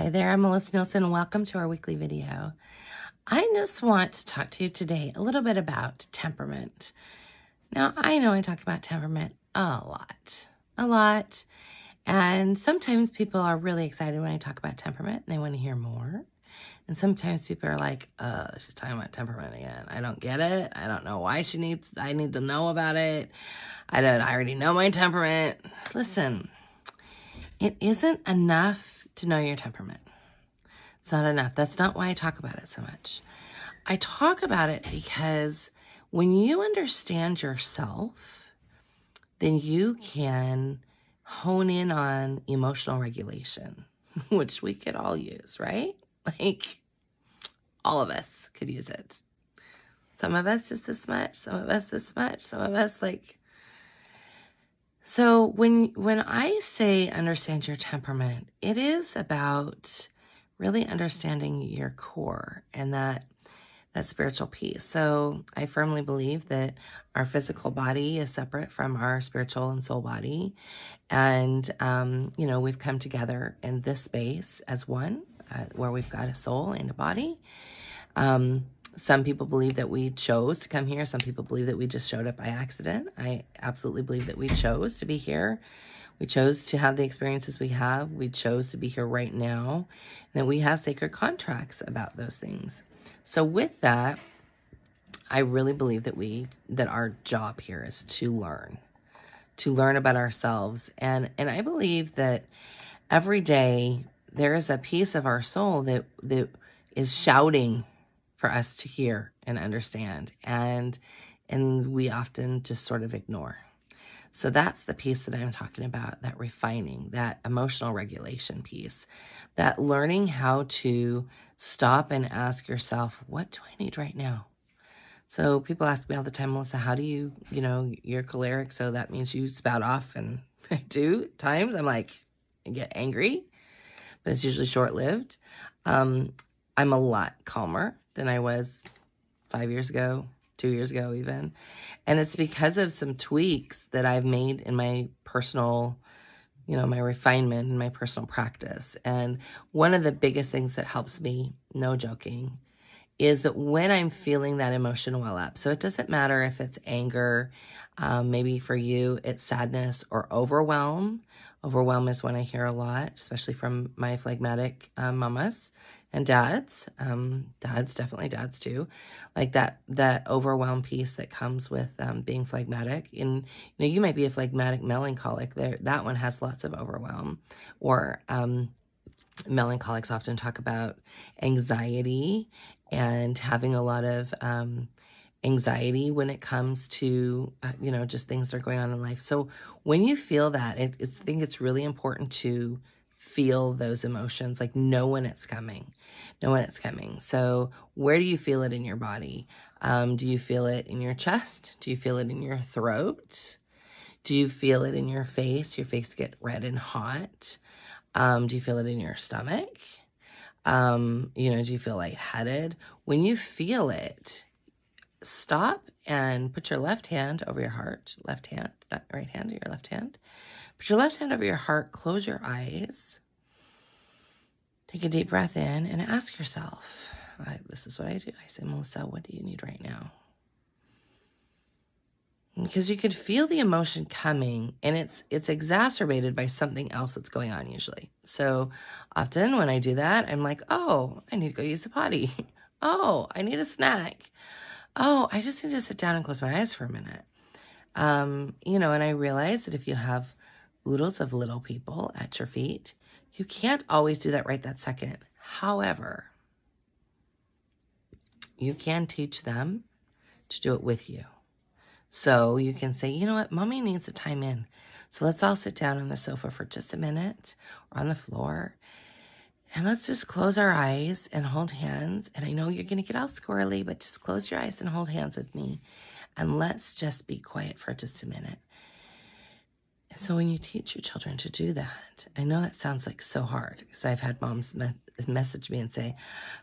Hi there, I'm Melisa Nielsen. Welcome to our weekly video. I just want to talk to you today a little bit about temperament. Now, I know I talk about temperament a lot, and sometimes people are really excited when I talk about temperament and they want to hear more. And sometimes people are like, she's talking about temperament again. I don't get it. I don't know why I need to know about it. I already know my temperament. Listen, it isn't enough to know your temperament. It's not enough. That's not why I talk about it so much. I talk about it because when you understand yourself, then you can hone in on emotional regulation, which we could all use, right? Like, all of us could use it. Some of us just this much, some of us this much, some of us like... So when I say understand your temperament, it is about really understanding your core and that spiritual piece. So I firmly believe that our physical body is separate from our spiritual and soul body. And, we've come together in this space as one, where we've got a soul and a body. Some people believe that we chose to come here. Some people believe that we just showed up by accident. I absolutely believe that we chose to be here. We chose to have the experiences we have. We chose to be here right now. And that we have sacred contracts about those things. So with that, I really believe that our job here is to learn about ourselves. And I believe that every day there is a piece of our soul that is shouting for us to hear and understand, and we often just sort of ignore. So that's the piece that I'm talking about, that refining, that emotional regulation piece, that learning how to stop and ask yourself, what do I need right now? So people ask me all the time, Melissa, how do you're choleric, so that means you spout off, and I do at times. I'm like, I get angry, but it's usually short-lived. I'm a lot calmer than I was 5 years ago, 2 years ago even. And it's because of some tweaks that I've made in my personal, my refinement and my personal practice. And one of the biggest things that helps me, no joking, is that when I'm feeling that emotion well up, so it doesn't matter if it's anger, maybe for you it's sadness or overwhelm. Overwhelm is one I hear a lot, especially from my phlegmatic mamas and dads. Definitely dads too. Like that overwhelm piece that comes with being phlegmatic. And you might be a phlegmatic melancholic. That one has lots of overwhelm. Or melancholics often talk about anxiety and having a lot of anxiety when it comes to, just things that are going on in life. So when you feel that, I think it's really important to feel those emotions, like know when it's coming. So where do you feel it in your body? Do you feel it in your chest? Do you feel it in your throat? Do you feel it in your face? Your face get red and hot? Do you feel it in your stomach? Do you feel lightheaded? When you feel it, stop and put your left hand over your heart. Left hand, not right hand, your left hand. Put your left hand over your heart, close your eyes. Take a deep breath in and ask yourself, this is what I do. I say, Melissa, what do you need right now? Because you could feel the emotion coming, and it's exacerbated by something else that's going on usually. So often when I do that, I'm like, oh, I need to go use the potty. Oh, I need a snack. Oh, I just need to sit down and close my eyes for a minute. And I realize that if you have oodles of little people at your feet, you can't always do that right that second. However, you can teach them to do it with you. So you can say, you know what, mommy needs a time in. So let's all sit down on the sofa for just a minute or on the floor. And let's just close our eyes and hold hands. And I know you're going to get all squirrely, but just close your eyes and hold hands with me. And let's just be quiet for just a minute. And so when you teach your children to do that, I know that sounds like so hard, because I've had moms message me and say,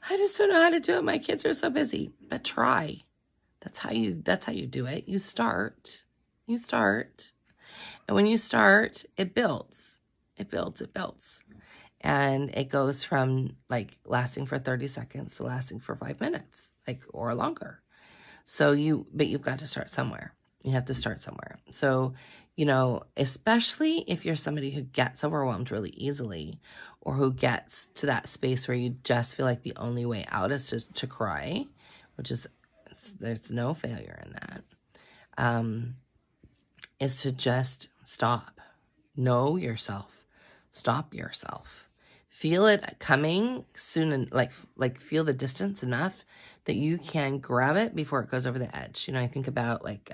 I just don't know how to do it. My kids are so busy. But try. That's how you do it. You start. And when you start, it builds. And it goes from like lasting for 30 seconds to lasting for 5 minutes, like, or longer. So but you've got to start somewhere. You have to start somewhere. So, especially if you're somebody who gets overwhelmed really easily, or who gets to that space where you just feel like the only way out is to cry, which is, there's no failure in that, is to just stop. Know yourself. Stop yourself. Feel it coming soon, and like feel the distance enough that you can grab it before it goes over the edge. I think about like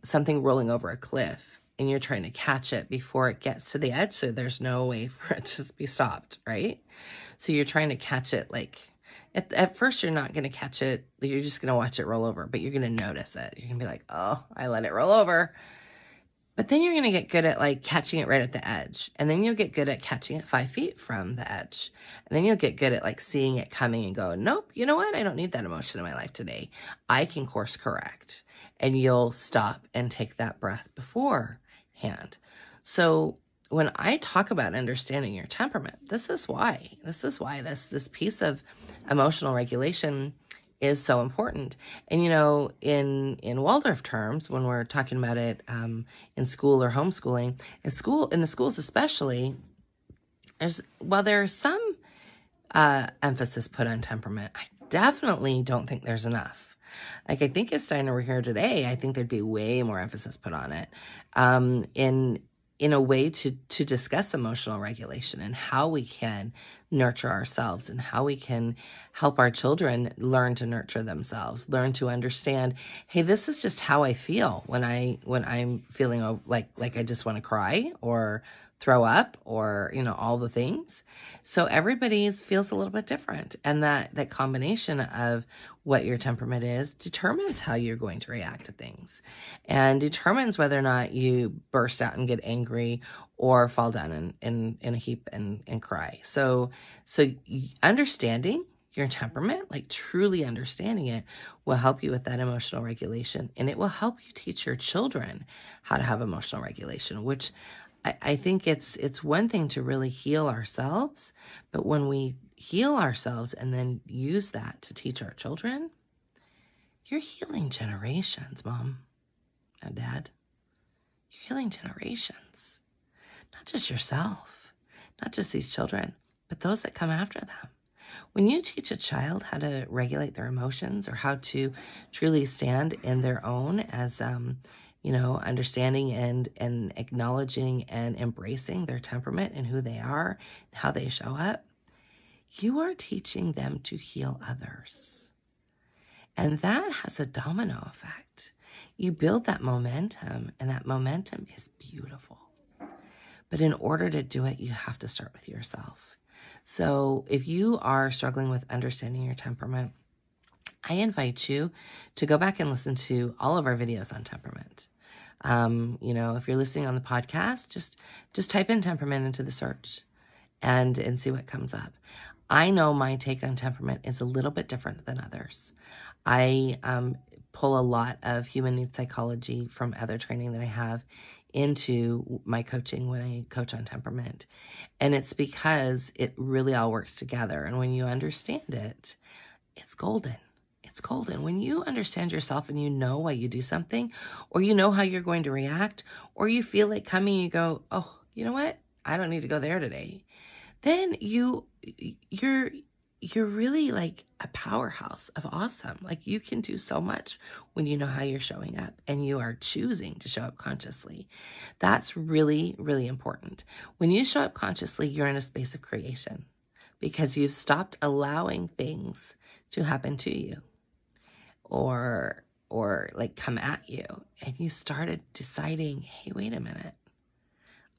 something rolling over a cliff, and you're trying to catch it before it gets to the edge, so there's no way for it to be stopped, right? So you're trying to catch it, like at first you're not going to catch it. You're just going to watch it roll over, but you're going to notice it. You're going to be like, oh, I let it roll over. But then you're going to get good at like catching it right at the edge. And then you'll get good at catching it 5 feet from the edge. And then you'll get good at like seeing it coming and go, nope, you know what? I don't need that emotion in my life today. I can course correct. And you'll stop and take that breath beforehand. So when I talk about understanding your temperament, this is why this piece of emotional regulation is so important. And in Waldorf terms, when we're talking about it in school or homeschooling, in the schools especially, there's some emphasis put on temperament. I definitely don't think there's enough. Like, I think if Steiner were here today, I think there'd be way more emphasis put on it in a way to discuss emotional regulation and how we can nurture ourselves and how we can help our children learn to nurture themselves, learn to understand, hey, this is just how I feel when I'm feeling like I just want to cry or throw up or, all the things. So everybody feels a little bit different. And that combination of what your temperament is determines how you're going to react to things, and determines whether or not you burst out and get angry or fall down in a heap and cry. So understanding your temperament, like truly understanding it, will help you with that emotional regulation, and it will help you teach your children how to have emotional regulation, which I think it's one thing to really heal ourselves, but when we heal ourselves and then use that to teach our children, you're healing generations, Mom and Dad. You're healing generations. Not just yourself, not just these children, but those that come after them. When you teach a child how to regulate their emotions, or how to truly stand in their own as understanding and acknowledging and embracing their temperament and who they are and how they show up, you are teaching them to heal others. And that has a domino effect. You build that momentum, and that momentum is beautiful. But in order to do it, you have to start with yourself. So if you are struggling with understanding your temperament, I invite you to go back and listen to all of our videos on temperament. If you're listening on the podcast, just type in temperament into the search and see what comes up. I know my take on temperament is a little bit different than others. I pull a lot of human needs psychology from other training that I have into my coaching when I coach on temperament. And it's because it really all works together. And when you understand it, it's golden. It's golden. When you understand yourself and you know why you do something, or you know how you're going to react, or you feel it coming, you go, oh, you know what? I don't need to go there today. Then you're really like a powerhouse of awesome. Like, you can do so much when you know how you're showing up and you are choosing to show up consciously. That's really, really important. When you show up consciously, you're in a space of creation because you've stopped allowing things to happen to you or like come at you, and you started deciding, hey, wait a minute,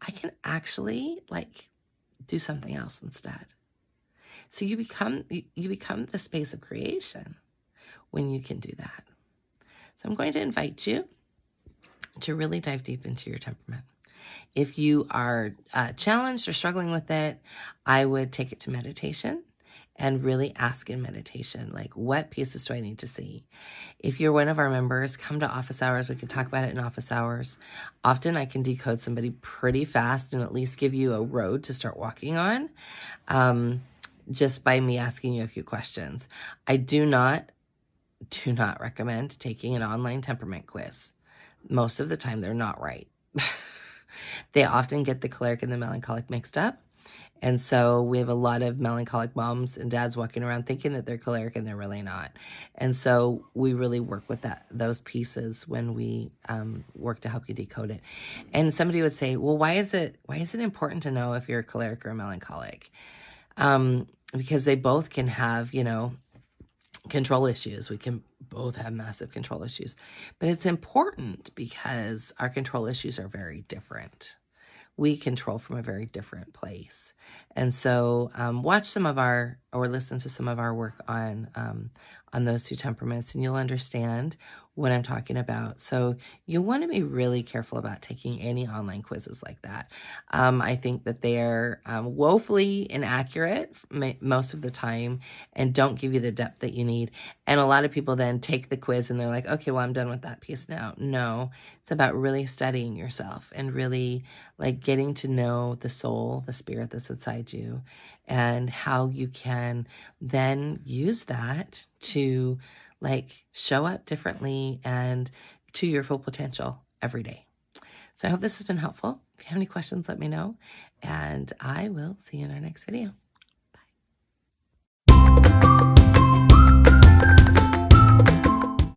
I can actually like do something else instead. So you become the space of creation when you can do that. So I'm going to invite you to really dive deep into your temperament. If you are challenged or struggling with it, I would take it to meditation and really ask in meditation, like, what pieces do I need to see? If you're one of our members, come to office hours. We can talk about it in office hours. Often I can decode somebody pretty fast and at least give you a road to start walking on, just by me asking you a few questions. I do not recommend taking an online temperament quiz. Most of the time, they're not right. They often get the choleric and the melancholic mixed up. And so we have a lot of melancholic moms and dads walking around thinking that they're choleric and they're really not. And so we really work with those pieces when we work to help you decode it. And somebody would say, well, why is it important to know if you're a choleric or a melancholic? Because they both can have, control issues. We can both have massive control issues. But it's important because our control issues are very different. We control from a very different place. And so watch some of our, or listen to some of our work on those two temperaments, and you'll understand what I'm talking about. So you want to be really careful about taking any online quizzes like that. I think that they're woefully inaccurate most of the time and don't give you the depth that you need. And a lot of people then take the quiz and they're like, okay, well, I'm done with that piece now. No, it's about really studying yourself and really like getting to know the soul, the spirit that's inside you, and how you can then use that to like show up differently and to your full potential every day. So I hope this has been helpful. If you have any questions, let me know, and I will see you in our next video.